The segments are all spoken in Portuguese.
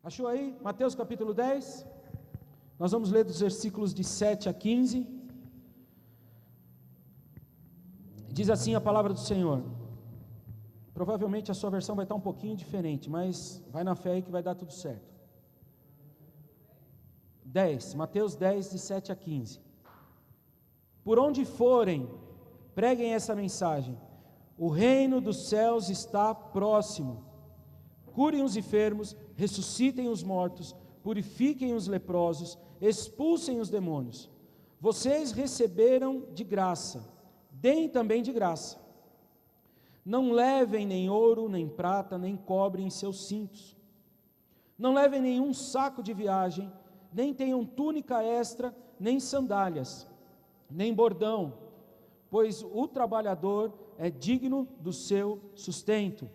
Achou aí? Mateus capítulo 10. Nós vamos ler dos versículos de 7 a 15. Diz assim a palavra do Senhor. Provavelmente a sua versão vai estar um pouquinho diferente, mas vai na fé aí que vai dar tudo certo. 10, Mateus 10, de 7 a 15. Por onde forem, preguem essa mensagem: o reino dos céus está próximo. Curem os enfermos, ressuscitem os mortos, purifiquem os leprosos, expulsem os demônios. Vocês receberam de graça, deem também de graça. Não levem nem ouro, nem prata, nem cobre em seus cintos. Não levem nenhum saco de viagem, nem tenham túnica extra, nem sandálias, nem bordão, pois o trabalhador é digno do seu sustento.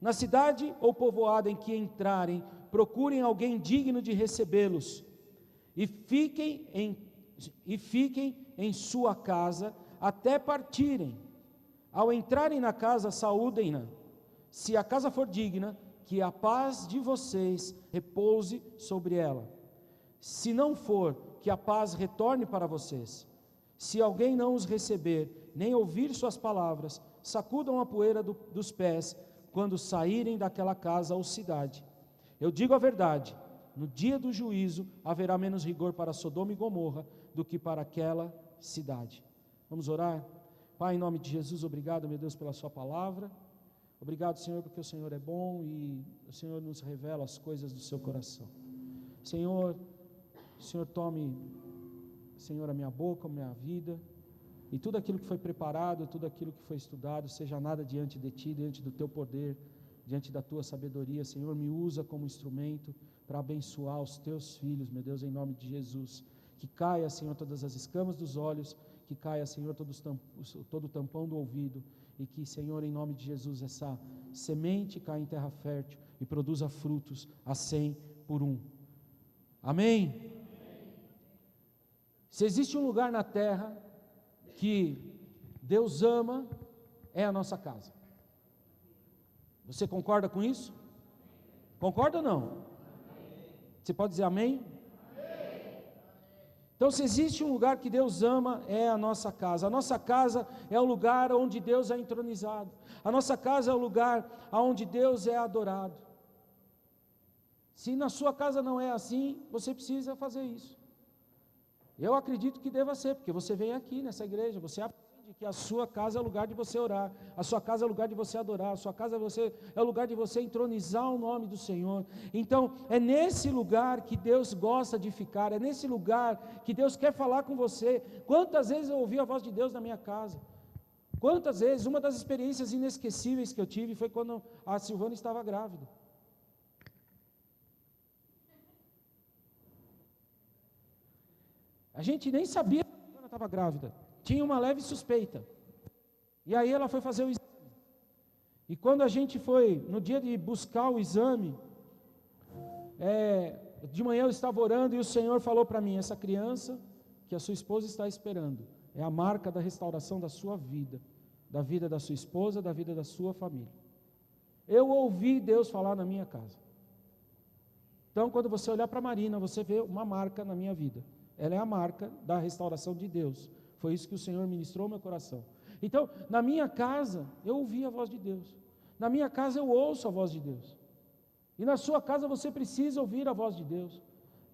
Na cidade ou povoado em que entrarem, procurem alguém digno de recebê-los, e fiquem em sua casa até partirem. Ao entrarem na casa, saúdem-na. Se a casa for digna, que a paz de vocês repouse sobre ela. Se não for, que a paz retorne para vocês. Se alguém não os receber, nem ouvir suas palavras, sacudam a poeira dos pés, quando saírem daquela casa ou cidade. Eu digo a verdade, no dia do juízo haverá menos rigor para Sodoma e Gomorra do que para aquela cidade. Vamos orar? Pai, em nome de Jesus, obrigado, meu Deus, pela sua palavra. Obrigado, Senhor, porque o Senhor é bom e o Senhor nos revela as coisas do seu coração. Senhor, o Senhor tome, Senhor, a minha boca, a minha vida, e tudo aquilo que foi preparado, tudo aquilo que foi estudado, seja nada diante de Ti, diante do Teu poder, diante da Tua sabedoria. Senhor, me usa como instrumento para abençoar os Teus filhos, meu Deus, em nome de Jesus. Que caia, Senhor, todas as escamas dos olhos, que caia, Senhor, todo o tampão do ouvido, e que, Senhor, em nome de Jesus, essa semente caia em terra fértil e produza frutos a 100 por 1. Amém? Se existe um lugar na terra que Deus ama, é a nossa casa. Você concorda com isso? Concorda ou não? Você pode dizer amém? Então, se existe um lugar que Deus ama, é a nossa casa. A nossa casa é o lugar onde Deus é entronizado. A nossa casa é o lugar onde Deus é adorado. Se na sua casa não é assim, você precisa fazer isso. Eu acredito que deva ser, porque você vem aqui nessa igreja, você aprende que a sua casa é o lugar de você orar, a sua casa é o lugar de você adorar, a sua casa é o lugar de você entronizar o nome do Senhor. Então, é nesse lugar que Deus gosta de ficar, é nesse lugar que Deus quer falar com você. Quantas vezes eu ouvi a voz de Deus na minha casa? Quantas vezes? Uma das experiências inesquecíveis que eu tive foi quando a Silvana estava grávida. A gente nem sabia que ela estava grávida, tinha uma leve suspeita, e aí ela foi fazer o exame, e quando a gente foi, no dia de buscar o exame, de manhã eu estava orando, e o Senhor falou para mim: essa criança que a sua esposa está esperando, é a marca da restauração da sua vida, da vida da sua esposa, da vida da sua família. Eu ouvi Deus falar na minha casa. Então, quando você olhar para a Marina, você vê uma marca na minha vida. Ela é a marca da restauração de Deus. Foi isso que o Senhor ministrou ao meu coração. Então, na minha casa, eu ouvi a voz de Deus. Na minha casa, eu ouço a voz de Deus. E na sua casa, você precisa ouvir a voz de Deus.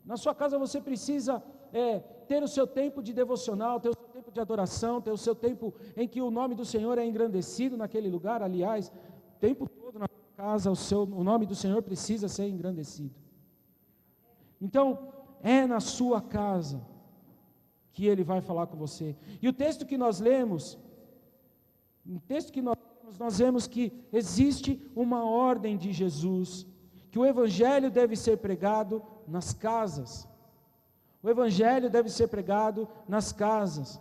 Na sua casa, você precisa ter o seu tempo de devocional, ter o seu tempo de adoração, ter o seu tempo em que o nome do Senhor é engrandecido naquele lugar. Aliás, o tempo todo na sua casa, o nome do Senhor precisa ser engrandecido. Então, é na sua casa que Ele vai falar com você. E o texto que nós lemos, nós vemos que existe uma ordem de Jesus, que o Evangelho deve ser pregado nas casas. O Evangelho deve ser pregado nas casas.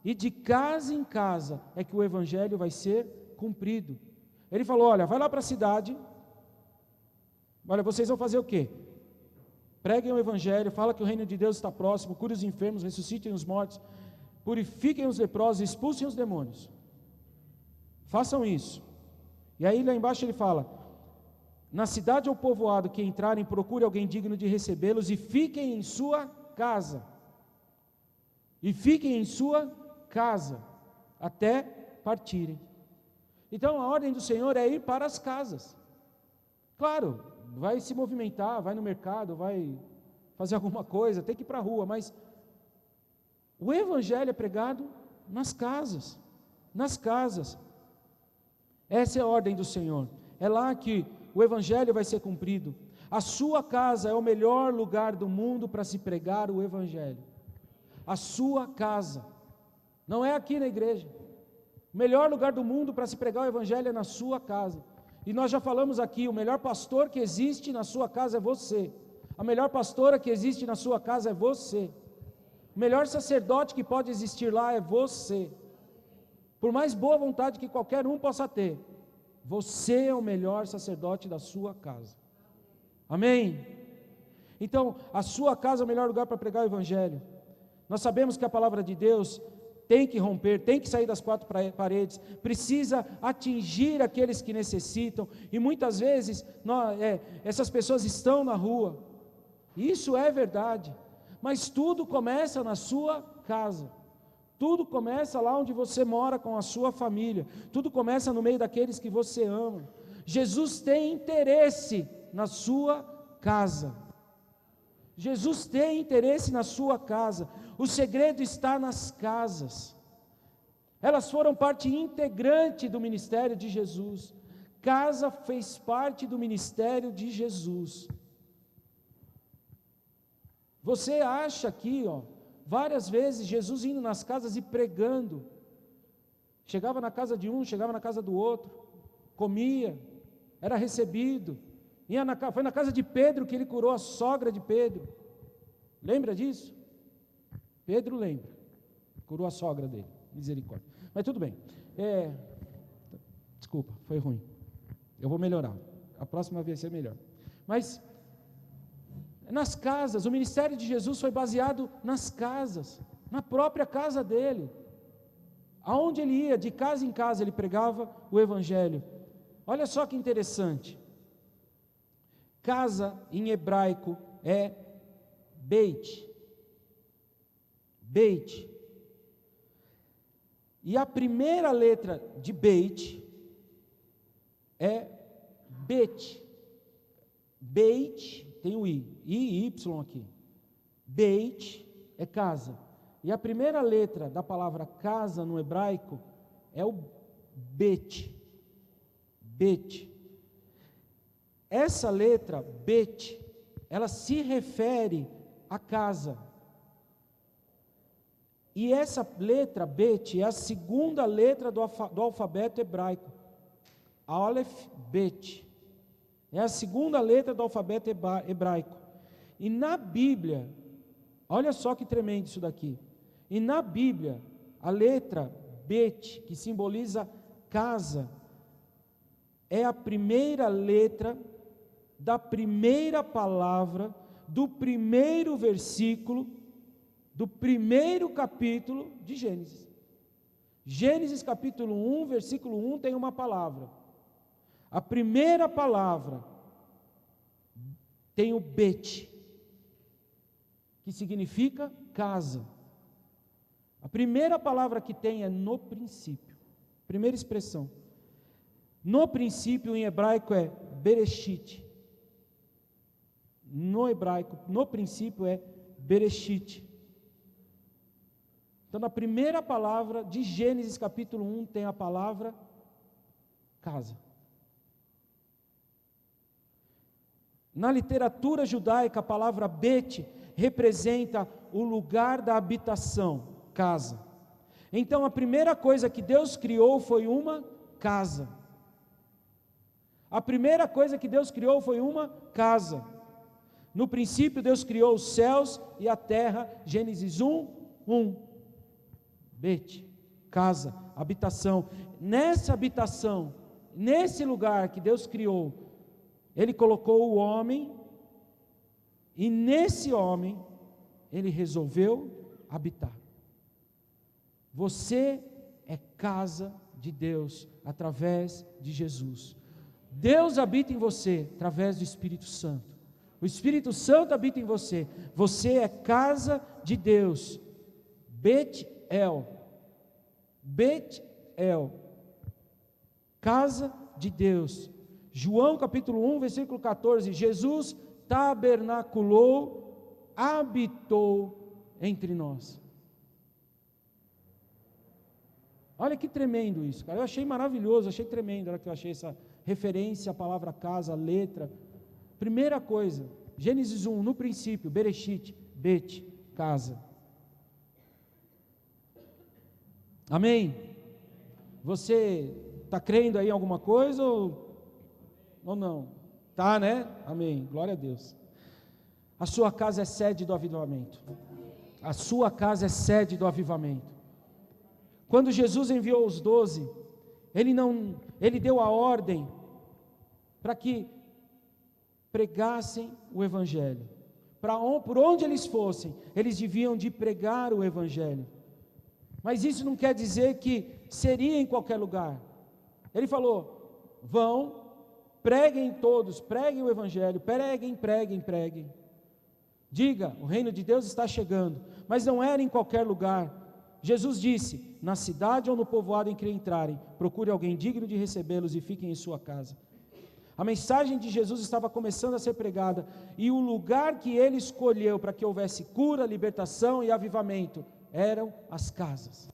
E de casa em casa é que o Evangelho vai ser cumprido. Ele falou: olha, vai lá para a cidade, olha, vocês vão fazer o quê? Preguem o Evangelho, fala que o reino de Deus está próximo, curem os enfermos, ressuscitem os mortos, purifiquem os leprosos, expulsem os demônios. Façam isso. E aí lá embaixo ele fala: na cidade ou povoado que entrarem, procure alguém digno de recebê-los e fiquem em sua casa. E fiquem em sua casa, até partirem. Então a ordem do Senhor é ir para as casas. Claro, vai se movimentar, vai no mercado, vai fazer alguma coisa, tem que ir para a rua, mas o Evangelho é pregado nas casas, nas casas. Essa é a ordem do Senhor, é lá que o Evangelho vai ser cumprido. A sua casa é o melhor lugar do mundo para se pregar o Evangelho. A sua casa, não é aqui na igreja. O melhor lugar do mundo para se pregar o Evangelho é na sua casa. E nós já falamos aqui, o melhor pastor que existe na sua casa é você. A melhor pastora que existe na sua casa é você. O melhor sacerdote que pode existir lá é você. Por mais boa vontade que qualquer um possa ter, você é o melhor sacerdote da sua casa. Amém? Então, a sua casa é o melhor lugar para pregar o Evangelho. Nós sabemos que a palavra de Deus tem que romper, tem que sair das quatro paredes, precisa atingir aqueles que necessitam, e muitas vezes essas pessoas estão na rua, isso é verdade, mas tudo começa na sua casa, tudo começa lá onde você mora com a sua família, tudo começa no meio daqueles que você ama. Jesus tem interesse na sua casa, Jesus tem interesse na sua casa. O segredo está nas casas. Elas foram parte integrante do ministério de Jesus. Casa fez parte do ministério de Jesus. Você acha aqui, várias vezes Jesus indo nas casas e pregando. Chegava na casa de um, chegava na casa do outro, comia, era recebido. Foi na casa de Pedro que ele curou a sogra de Pedro. Lembra disso? Pedro lembra. Curou a sogra dele. Misericórdia. Mas tudo bem. Desculpa, foi ruim. Eu vou melhorar. A próxima vez vai ser melhor. Mas nas casas, o ministério de Jesus foi baseado nas casas, na própria casa dele. Aonde ele ia, de casa em casa, ele pregava o Evangelho. Olha só que interessante. Casa em hebraico é Beit. Beit. E a primeira letra de Beit é Bet. Beit, tem o I e Y aqui. Beit é casa. E a primeira letra da palavra casa no hebraico é o Bet. Bet. Essa letra, Bet, ela se refere à casa. E essa letra, Bet, é a segunda letra do alfabeto hebraico. Aleph, Bet. É a segunda letra do alfabeto hebraico. E na Bíblia, olha só que tremendo isso daqui. E na Bíblia, a letra Bet, que simboliza casa, é a primeira letra da primeira palavra, do primeiro versículo, do primeiro capítulo de Gênesis. Gênesis capítulo 1, versículo 1 tem uma palavra. A primeira palavra tem o Bet, que significa casa. A primeira palavra que tem é no princípio. Primeira expressão. No princípio em hebraico é Bereshit. No hebraico, no princípio é Bereshit. Então, na primeira palavra de Gênesis capítulo 1 tem a palavra casa. Na literatura judaica, a palavra Bet representa o lugar da habitação, casa. Então, a primeira coisa que Deus criou foi uma casa. A primeira coisa que Deus criou foi uma casa. No princípio, Deus criou os céus e a terra, Gênesis 1, 1. Bet, casa, habitação. Nessa habitação, nesse lugar que Deus criou, Ele colocou o homem, e nesse homem, Ele resolveu habitar. Você é casa de Deus, através de Jesus. Deus habita em você através do Espírito Santo. O Espírito Santo habita em você. Você é casa de Deus. Bet-El. Bet-El. Casa de Deus. João capítulo 1, versículo 14. Jesus tabernaculou, habitou entre nós. Olha que tremendo isso, cara. Eu achei maravilhoso, achei tremendo. Olha que eu achei essa referência à palavra casa, a letra. Primeira coisa, Gênesis 1, no princípio, Bereshit, Bet, casa. Amém? Você está crendo aí em alguma coisa ou não? Tá, né? Amém, glória a Deus. A sua casa é sede do avivamento. A sua casa é sede do avivamento. Quando Jesus enviou os 12, Ele deu a ordem para que pregassem o Evangelho. Por onde eles fossem, eles deviam de pregar o Evangelho. Mas isso não quer dizer que seria em qualquer lugar. Ele falou: vão, preguem todos, preguem o Evangelho, preguem. Diga, o reino de Deus está chegando. Mas não era em qualquer lugar. Jesus disse: na cidade ou no povoado em que entrarem, procure alguém digno de recebê-los e fiquem em sua casa. A mensagem de Jesus estava começando a ser pregada, e o lugar que ele escolheu para que houvesse cura, libertação e avivamento eram as casas.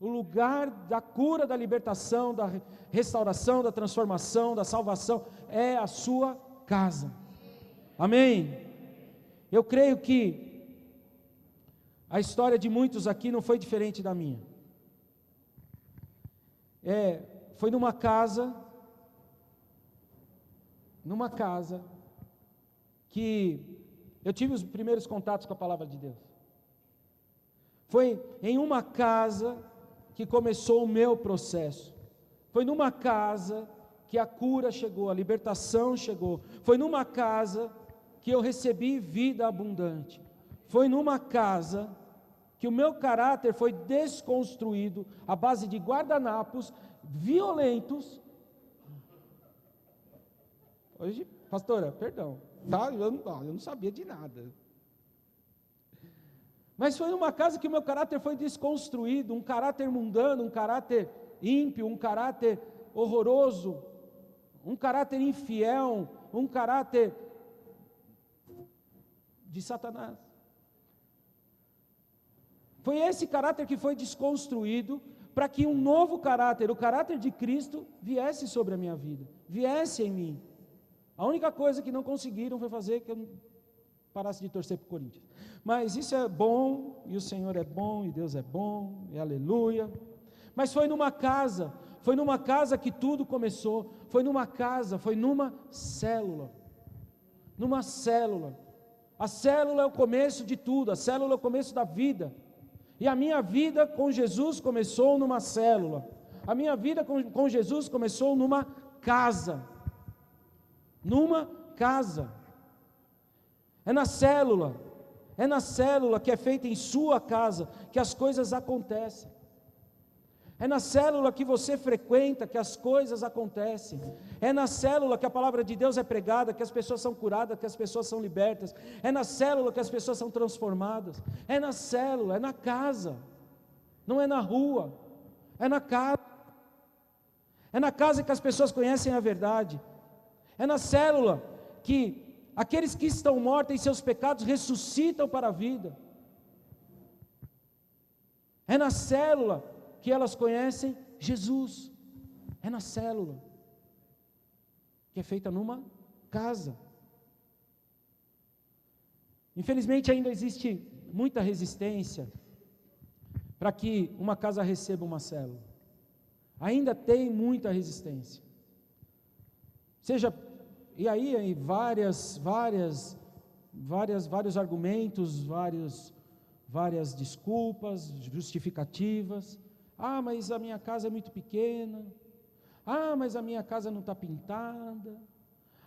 O lugar da cura, da libertação, da restauração, da transformação, da salvação é a sua casa. Amém? Eu creio que a história de muitos aqui não foi diferente da minha. Foi numa casa que eu tive os primeiros contatos com a palavra de Deus. Foi em uma casa que começou o meu processo. Foi numa casa que a cura chegou, a libertação chegou. Foi numa casa que eu recebi vida abundante. Foi numa casa que o meu caráter foi desconstruído à base de guardanapos violentos. Hoje, pastora, perdão, tá? Eu não sabia de nada. Mas foi numa casa que o meu caráter foi desconstruído, um caráter mundano, um caráter ímpio, um caráter horroroso, um caráter infiel, um caráter de Satanás. Foi esse caráter que foi desconstruído para que um novo caráter, o caráter de Cristo, viesse sobre a minha vida, viesse em mim. A única coisa que não conseguiram foi fazer que eu parasse de torcer para o Corinthians. Mas isso é bom, e o Senhor é bom, e Deus é bom, e aleluia. Mas foi numa casa que tudo começou, foi numa célula. Numa célula. A célula é o começo de tudo, a célula é o começo da vida. E a minha vida com Jesus começou numa célula. A minha vida com Jesus começou numa casa. Numa casa. É na célula que é feita em sua casa que as coisas acontecem. É na célula que você frequenta que as coisas acontecem. É na célula que a palavra de Deus é pregada, que as pessoas são curadas, que as pessoas são libertas. É na célula que as pessoas são transformadas. É na célula, é na casa. Não é na rua, é na casa. É na casa que as pessoas conhecem a verdade. É na célula que aqueles que estão mortos em seus pecados ressuscitam para a vida. É na célula que elas conhecem Jesus. É na célula que é feita numa casa. Infelizmente ainda existe muita resistência para que uma casa receba uma célula. Ainda tem muita resistência. E aí vários argumentos, várias desculpas, justificativas. Ah, mas a minha casa é muito pequena. Ah, mas a minha casa não está pintada.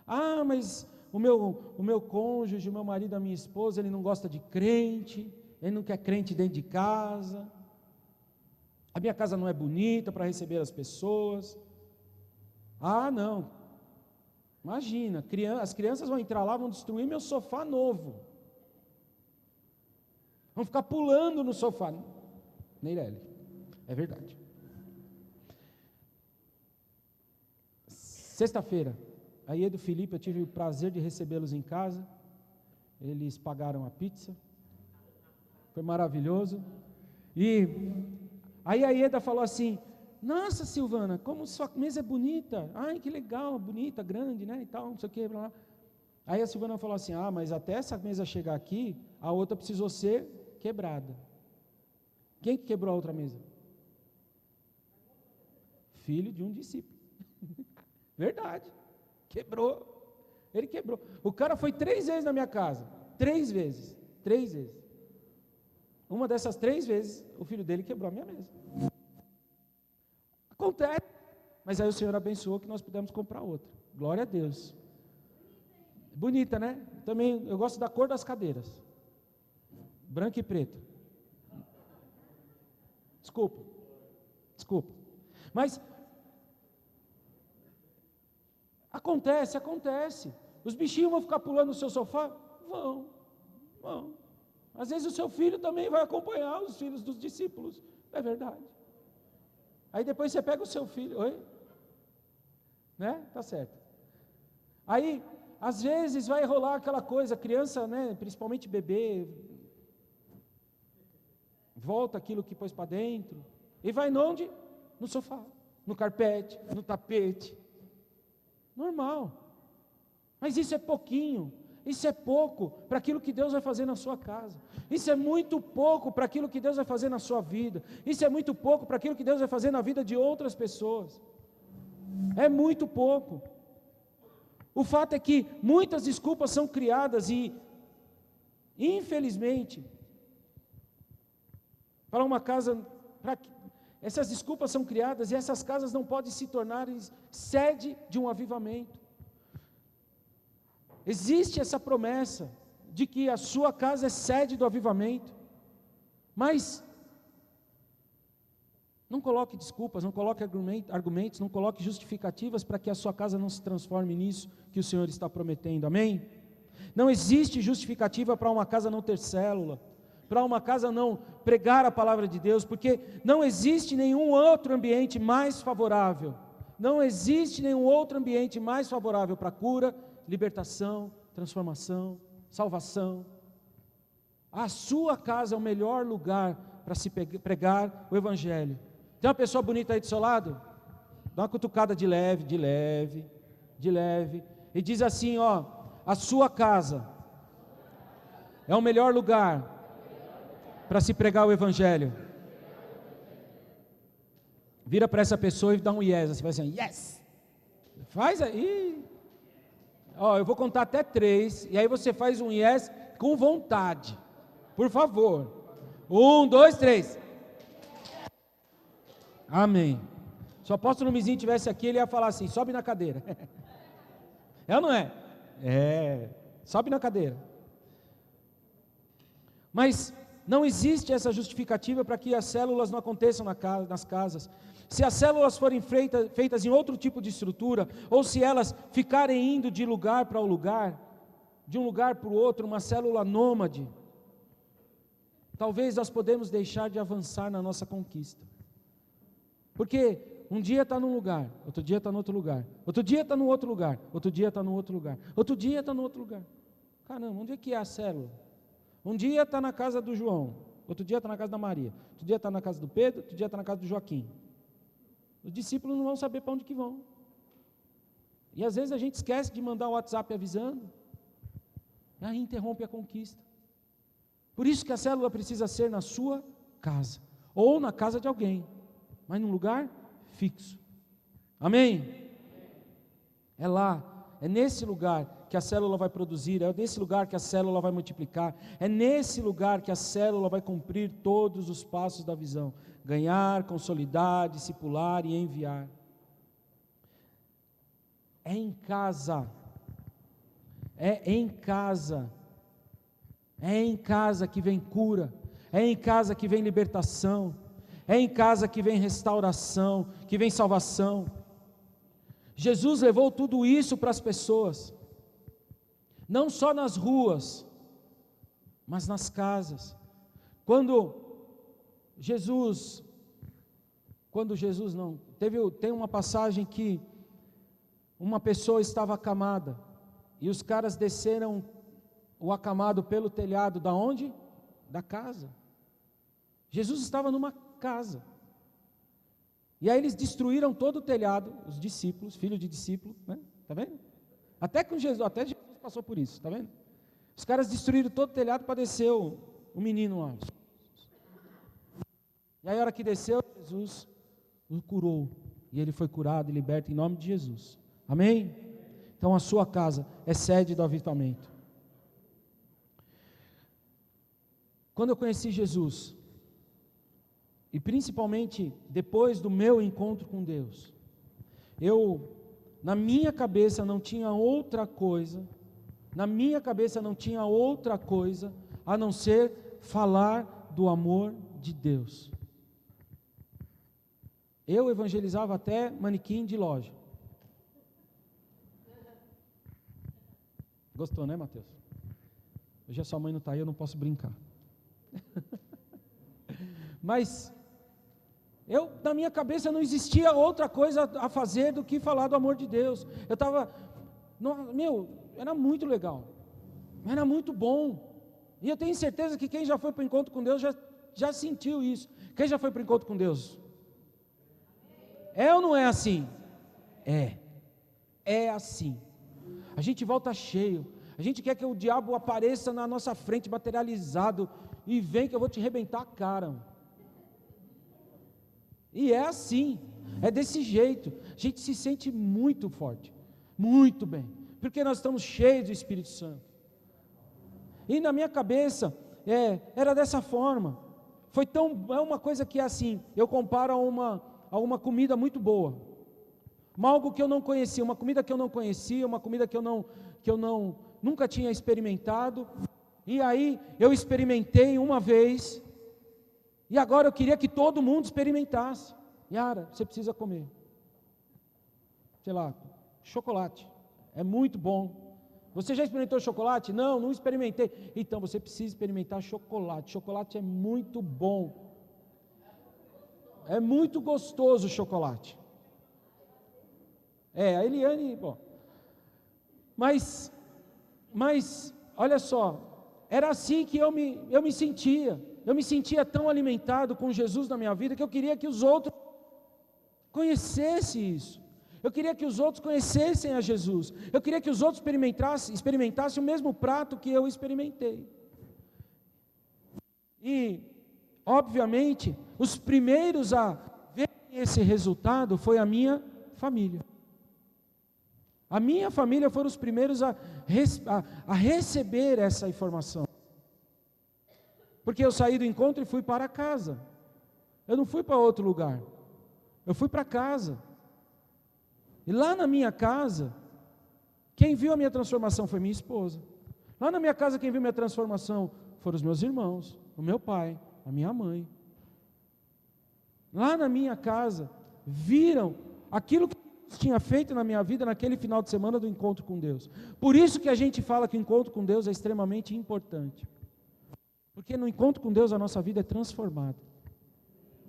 Ah, mas o meu cônjuge, o meu marido, a minha esposa, ele não gosta de crente, ele não quer crente dentro de casa. A minha casa não é bonita para receber as pessoas. Ah, não, Imagina, as crianças vão entrar lá, vão destruir meu sofá novo. Vão ficar pulando no sofá. Neireli, é verdade. Sexta-feira, a Iedo e o Felipe, eu tive o prazer de recebê-los em casa. Eles pagaram a pizza. Foi maravilhoso. E aí a Ieda falou assim: nossa, Silvana, como sua mesa é bonita. Ai, que legal, bonita, grande, né, e tal, não sei o que, blá, blá. Aí a Silvana falou assim: mas até essa mesa chegar aqui, a outra precisou ser quebrada. Quem que quebrou a outra mesa? Filho de um discípulo. Verdade. Quebrou. Ele quebrou. O cara foi 3 vezes na minha casa. 3 vezes. 3 vezes. Uma dessas 3 vezes, o filho dele quebrou a minha mesa. Acontece. Mas aí o Senhor abençoou que nós pudemos comprar outra. Glória a Deus. Bonita, né? Também eu gosto da cor das cadeiras. Branca e preta. Desculpa. Mas acontece. Os bichinhos vão ficar pulando no seu sofá? Vão. Às vezes o seu filho também vai acompanhar os filhos dos discípulos. É verdade. Aí depois você pega o seu filho. Oi? Né? Tá certo. Aí, às vezes vai rolar aquela coisa, criança, né, principalmente bebê, volta aquilo que pôs para dentro, e vai onde? No sofá, no carpete, no tapete. Normal. Mas isso é pouquinho. Isso é pouco para aquilo que Deus vai fazer na sua casa. Isso é muito pouco para aquilo que Deus vai fazer na sua vida. Isso é muito pouco para aquilo que Deus vai fazer na vida de outras pessoas. É muito pouco. O fato é que muitas desculpas são criadas e, infelizmente, para uma casa, essas desculpas são criadas e essas casas não podem se tornar sede de um avivamento. Existe essa promessa de que a sua casa é sede do avivamento, mas não coloque desculpas, não coloque argumentos, não coloque justificativas para que a sua casa não se transforme nisso que o Senhor está prometendo, amém? Não existe justificativa para uma casa não ter célula, para uma casa não pregar a palavra de Deus, porque não existe nenhum outro ambiente mais favorável, não existe nenhum outro ambiente mais favorável para cura, libertação, transformação, salvação. A sua casa é o melhor lugar para se pregar o Evangelho. Tem uma pessoa bonita aí do seu lado? Dá uma cutucada de leve, e diz assim, a sua casa é o melhor lugar para se pregar o Evangelho. Vira para essa pessoa e dá um yes, você vai assim, yes, faz aí. Eu vou contar até 3, e aí você faz um yes com vontade, por favor. 1, 2, 3. Amém. Se o apóstolo Mizinho estivesse aqui, ele ia falar assim, sobe na cadeira. É ou não é? Sobe na cadeira. Mas não existe essa justificativa para que as células não aconteçam nas casas. Se as células forem feitas em outro tipo de estrutura, ou se elas ficarem indo de lugar para lugar, de um lugar para o outro, uma célula nômade, talvez nós podemos deixar de avançar na nossa conquista. Porque um dia está num lugar, outro dia está no outro lugar, outro dia está no outro lugar, outro dia está no outro lugar, outro dia está no outro lugar. Caramba, onde é que é a célula? Um dia está na casa do João, outro dia está na casa da Maria, outro dia está na casa do Pedro, outro dia está na casa do Joaquim. Os discípulos não vão saber para onde que vão. E às vezes a gente esquece de mandar o WhatsApp avisando, e aí interrompe a conquista. Por isso que a célula precisa ser na sua casa, ou na casa de alguém, mas num lugar fixo. Amém? É lá, é nesse lugar que a célula vai produzir, é nesse lugar que a célula vai multiplicar, é nesse lugar que a célula vai cumprir todos os passos da visão: ganhar, consolidar, discipular e enviar. É em casa que vem cura, é em casa que vem libertação, é em casa que vem restauração, que vem salvação. Jesus levou tudo isso para as pessoas, não só nas ruas, mas nas casas. Quando Jesus não, tem uma passagem que uma pessoa estava acamada, e os caras desceram o acamado pelo telhado, da onde? Da casa. Jesus estava numa casa, e aí eles destruíram todo o telhado, os discípulos, filho de discípulo, né? Está vendo? Até Jesus passou por isso, está vendo? Os caras destruíram todo o telhado para descer o menino lá. E aí a hora que desceu, Jesus o curou, e ele foi curado e liberto em nome de Jesus. Amém? Então a sua casa é sede do avivamento. Quando eu conheci Jesus, e principalmente depois do meu encontro com Deus, na minha cabeça não tinha outra coisa, a não ser falar do amor de Deus. Eu evangelizava até manequim de loja. Gostou, né, Mateus? Hoje a sua mãe não está aí, eu não posso brincar. Mas na minha cabeça não existia outra coisa a fazer do que falar do amor de Deus. Eu estava, era muito legal, era muito bom, e eu tenho certeza que quem já foi para o encontro com Deus já sentiu isso. Quem já foi para o encontro com Deus? É ou não é assim? É assim. A gente volta cheio, a gente quer que o diabo apareça na nossa frente materializado, e vem que eu vou te arrebentar a cara. E é assim, é desse jeito. A gente se sente muito forte, muito bem, porque nós estamos cheios do Espírito Santo. E na minha cabeça era dessa forma. É uma coisa que é assim, eu comparo a uma comida muito boa, algo que eu não conhecia, uma comida que eu não conhecia, uma comida que eu nunca tinha experimentado, e aí eu experimentei uma vez, e agora eu queria que todo mundo experimentasse. Yara, você precisa comer, sei lá, chocolate, é muito bom. Você já experimentou chocolate? Não experimentei. Então você precisa experimentar chocolate. Chocolate é muito bom, é muito gostoso o chocolate. A Eliane, bom, mas olha só, era assim que eu me sentia tão alimentado com Jesus na minha vida, que eu queria que os outros conhecessem isso, eu queria que os outros conhecessem a Jesus, eu queria que os outros experimentassem o mesmo prato que eu experimentei. E, obviamente, os primeiros a ver esse resultado foi a minha família. A minha família foram os primeiros a receber essa informação. Porque eu saí do encontro e fui para casa. Eu não fui para outro lugar. Eu fui para casa. E lá na minha casa, quem viu a minha transformação foi minha esposa. Lá na minha casa, quem viu minha transformação foram os meus irmãos, o meu pai, a minha mãe. Lá na minha casa, viram aquilo que tinha feito na minha vida naquele final de semana do encontro com Deus. Por isso que a gente fala que o encontro com Deus é extremamente importante, porque no encontro com Deus a nossa vida é transformada,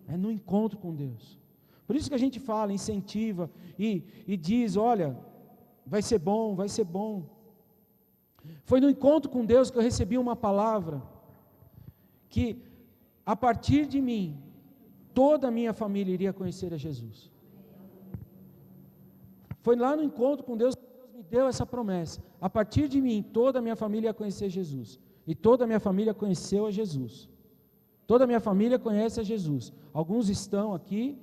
é no encontro com Deus. Por isso que a gente fala, incentiva e diz, olha, vai ser bom, vai ser bom. Foi no encontro com Deus que eu recebi uma palavra, que a partir de mim, toda a minha família iria conhecer a Jesus. Foi lá no encontro com Deus que Deus me deu essa promessa. A partir de mim, toda a minha família ia conhecer Jesus. E toda a minha família conheceu a Jesus. Toda a minha família conhece a Jesus. Alguns estão aqui,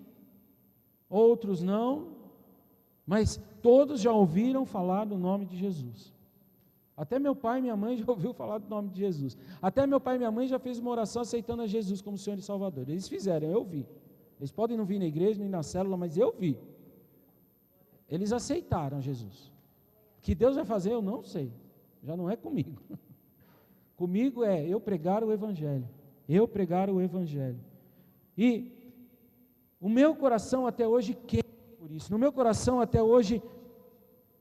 outros não, mas todos já ouviram falar do nome de Jesus. Até meu pai e minha mãe já ouviram falar do nome de Jesus. Até meu pai e minha mãe já fez uma oração aceitando a Jesus como Senhor e Salvador. Eles fizeram, eu vi. Eles podem não vir na igreja, nem na célula, mas eu vi. Eles aceitaram Jesus. O que Deus vai fazer, eu não sei. Já não é comigo. Comigo é eu pregar o Evangelho. Eu pregar o Evangelho. E o meu coração até hoje queima por isso. No meu coração até hoje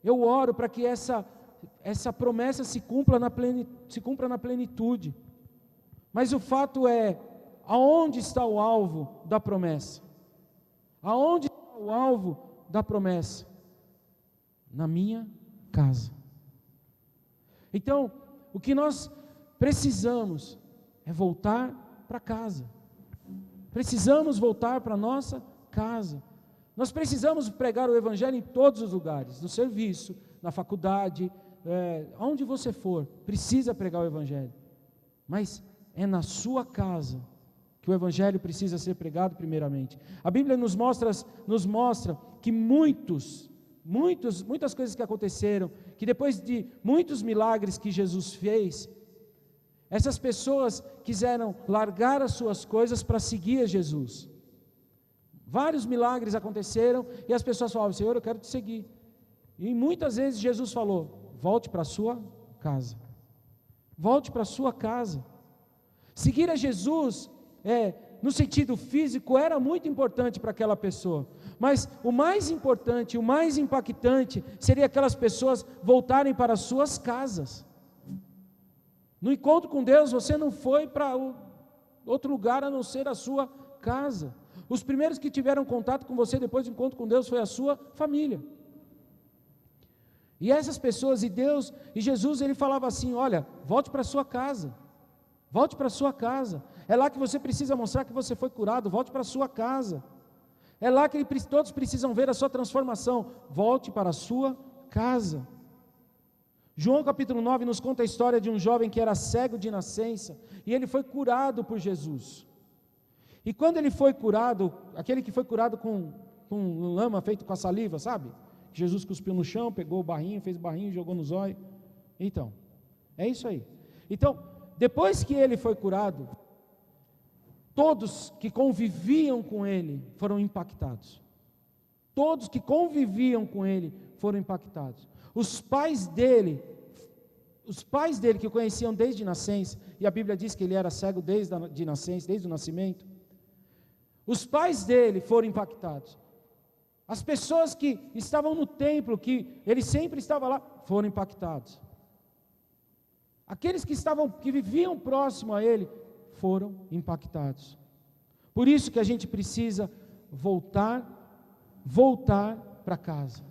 Eu oro para que essa promessa se cumpra na plenitude. Mas o fato é, aonde está o alvo da promessa? Aonde está o alvo da promessa? Na minha casa. Então, o que nós precisamos é voltar para casa. Precisamos voltar para a nossa casa. Nós precisamos pregar o Evangelho em todos os lugares, no serviço, na faculdade, onde você for, precisa pregar o Evangelho. Mas é na sua casa que o Evangelho precisa ser pregado primeiramente. A Bíblia nos mostra que muitas coisas que aconteceram, que depois de muitos milagres que Jesus fez, essas pessoas quiseram largar as suas coisas para seguir a Jesus. Vários milagres aconteceram e as pessoas falavam: Senhor, eu quero te seguir. E muitas vezes Jesus falou: volte para a sua casa. Volte para a sua casa. Seguir a Jesus, no sentido físico, era muito importante para aquela pessoa. Mas o mais importante, o mais impactante, seria aquelas pessoas voltarem para as suas casas. No encontro com Deus, você não foi para outro lugar a não ser a sua casa. Os primeiros que tiveram contato com você depois do encontro com Deus foi a sua família. E essas pessoas, e Jesus, ele falava assim: olha, volte para a sua casa. Volte para a sua casa. É lá que você precisa mostrar que você foi curado. Volte para a sua casa. É lá que todos precisam ver a sua transformação. Volte para a sua casa. João capítulo 9 nos conta a história de um jovem que era cego de nascença, e ele foi curado por Jesus. E quando ele foi curado, aquele que foi curado com lama feito com a saliva, sabe? Jesus cuspiu no chão, pegou o barrinho, fez o barrinho, jogou no zóio. Então, é isso aí. Então, depois que ele foi curado, todos que conviviam com ele foram impactados. Todos que conviviam com ele foram impactados. Os pais dele que o conheciam desde nascença, e a Bíblia diz que ele era cego desde o nascimento. Os pais dele foram impactados. As pessoas que estavam no templo, que ele sempre estava lá, foram impactados. Aqueles que viviam próximo a ele, foram impactados. Por isso que a gente precisa voltar para casa.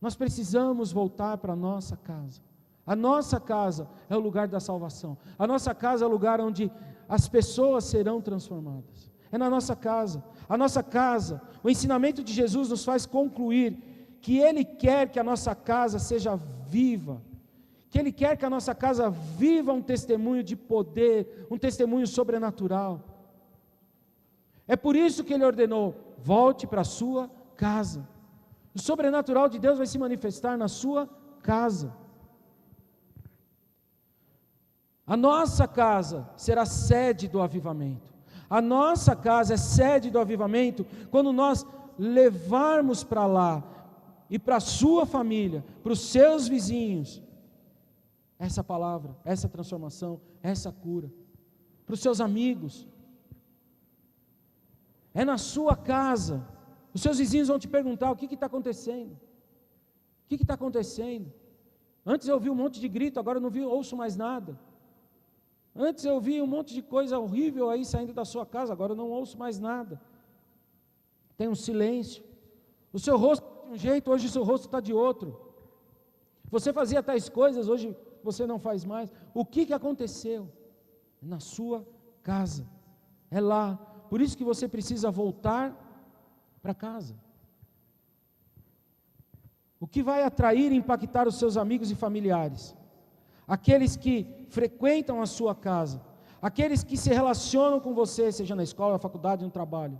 Nós precisamos voltar para a nossa casa. A nossa casa é o lugar da salvação. A nossa casa é o lugar onde as pessoas serão transformadas. É na nossa casa. A nossa casa, o ensinamento de Jesus nos faz concluir que Ele quer que a nossa casa seja viva, que Ele quer que a nossa casa viva um testemunho de poder, um testemunho sobrenatural. É por isso que Ele ordenou: volte para a sua casa. O sobrenatural de Deus vai se manifestar na sua casa. A nossa casa será sede do avivamento. A nossa casa é sede do avivamento quando nós levarmos para lá e para a sua família, para os seus vizinhos, essa palavra, essa transformação, essa cura, para os seus amigos. É na sua casa. Os seus vizinhos vão te perguntar: o que está acontecendo? O que está acontecendo? Antes eu ouvi um monte de grito, agora eu não ouço mais nada. Antes eu ouvi um monte de coisa horrível aí saindo da sua casa, agora eu não ouço mais nada. Tem um silêncio. O seu rosto está de um jeito, hoje o seu rosto está de outro. Você fazia tais coisas, hoje você não faz mais. O que aconteceu? Na sua casa. É lá. Por isso que você precisa voltar para casa. O que vai atrair e impactar os seus amigos e familiares? Aqueles que frequentam a sua casa, aqueles que se relacionam com você, seja na escola, na faculdade, no trabalho.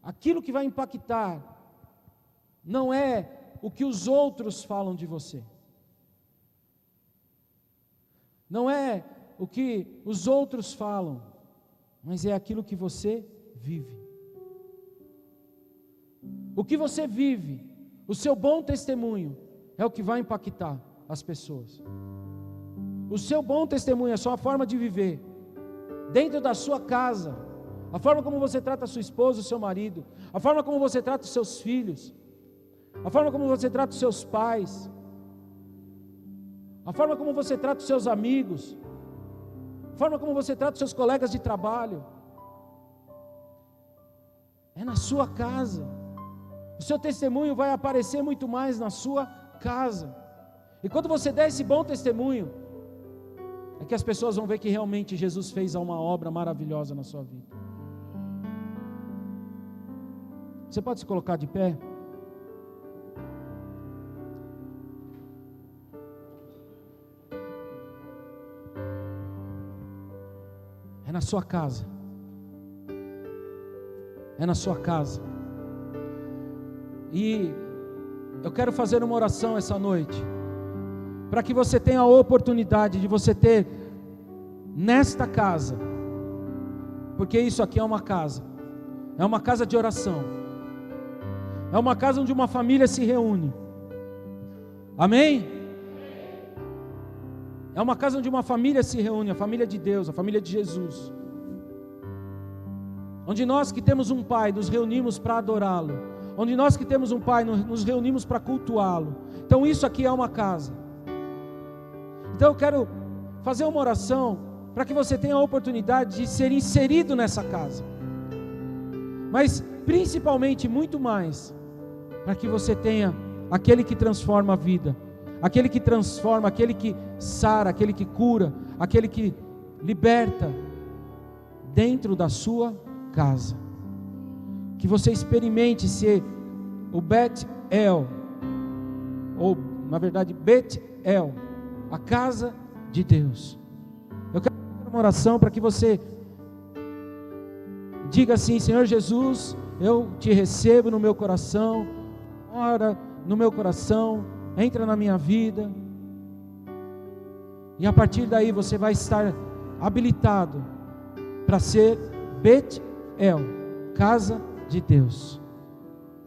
Aquilo que vai impactar não é o que os outros falam de você, não é o que os outros falam, mas é aquilo que você vive. O que você vive, o seu bom testemunho, é o que vai impactar as pessoas. O seu bom testemunho, a sua forma de viver, dentro da sua casa, a forma como você trata a sua esposa, o seu marido, a forma como você trata os seus filhos, a forma como você trata os seus pais, a forma como você trata os seus amigos, a forma como você trata os seus colegas de trabalho. É na sua casa. O seu testemunho vai aparecer muito mais na sua casa. E quando você der esse bom testemunho, é que as pessoas vão ver que realmente Jesus fez uma obra maravilhosa na sua vida. Você pode se colocar de pé? É na sua casa. É na sua casa. E eu quero fazer uma oração essa noite, para que você tenha a oportunidade de você ter nesta casa, porque isso aqui é uma casa de oração, é uma casa onde uma família se reúne, amém? É uma casa onde uma família se reúne, a família de Deus, a família de Jesus, onde nós que temos um Pai nos reunimos para adorá-lo, onde nós que temos um Pai nos reunimos para cultuá-lo. Então isso aqui é uma casa. Então eu quero fazer uma oração para que você tenha a oportunidade de ser inserido nessa casa, mas principalmente, muito mais, para que você tenha aquele que transforma a vida, aquele que transforma, aquele que sara, aquele que cura, aquele que liberta dentro da sua casa. Que você experimente ser o Bet-El, ou na verdade Bet-El, a casa de Deus. Eu quero fazer uma oração para que você diga assim: Senhor Jesus, eu te recebo no meu coração, ora no meu coração, entra na minha vida, e a partir daí você vai estar habilitado para ser Bet-El, casa de Deus.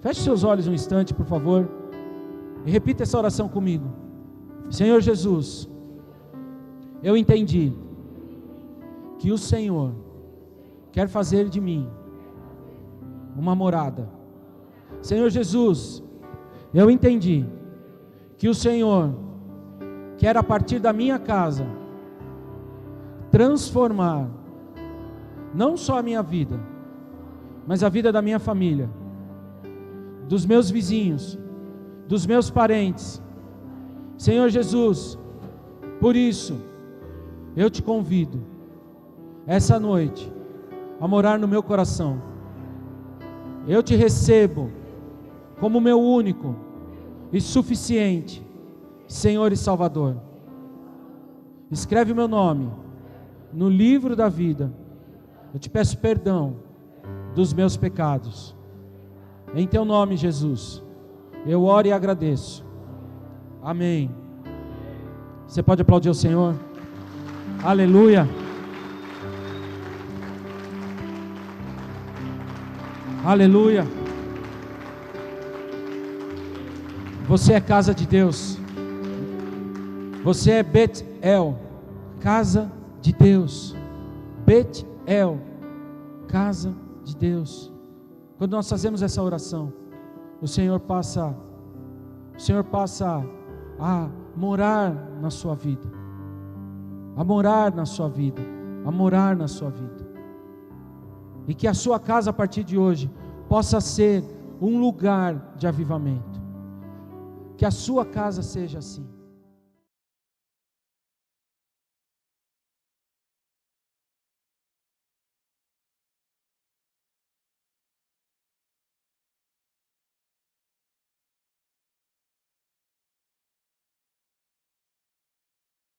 Feche seus olhos um instante, por favor, e repita essa oração comigo. Senhor Jesus, eu entendi que o Senhor quer fazer de mim uma morada. Senhor Jesus, eu entendi que o Senhor quer, a partir da minha casa, transformar não só a minha vida, mas a vida da minha família, dos meus vizinhos, dos meus parentes. Senhor Jesus, por isso eu te convido essa noite a morar no meu coração. Eu te recebo como meu único e suficiente Senhor e Salvador. Escreve o meu nome no livro da vida. Eu te peço perdão dos meus pecados. Em teu nome, Jesus, eu oro e agradeço. Amém. Você pode aplaudir o Senhor? Aleluia. Aleluia. Você é casa de Deus. Você é Bet-El, casa de Deus. Bet-El, casa de Deus. Quando nós fazemos essa oração, o Senhor passa a morar na sua vida, a morar na sua vida, a morar na sua vida. E que a sua casa, a partir de hoje, possa ser um lugar de avivamento. Que a sua casa seja assim.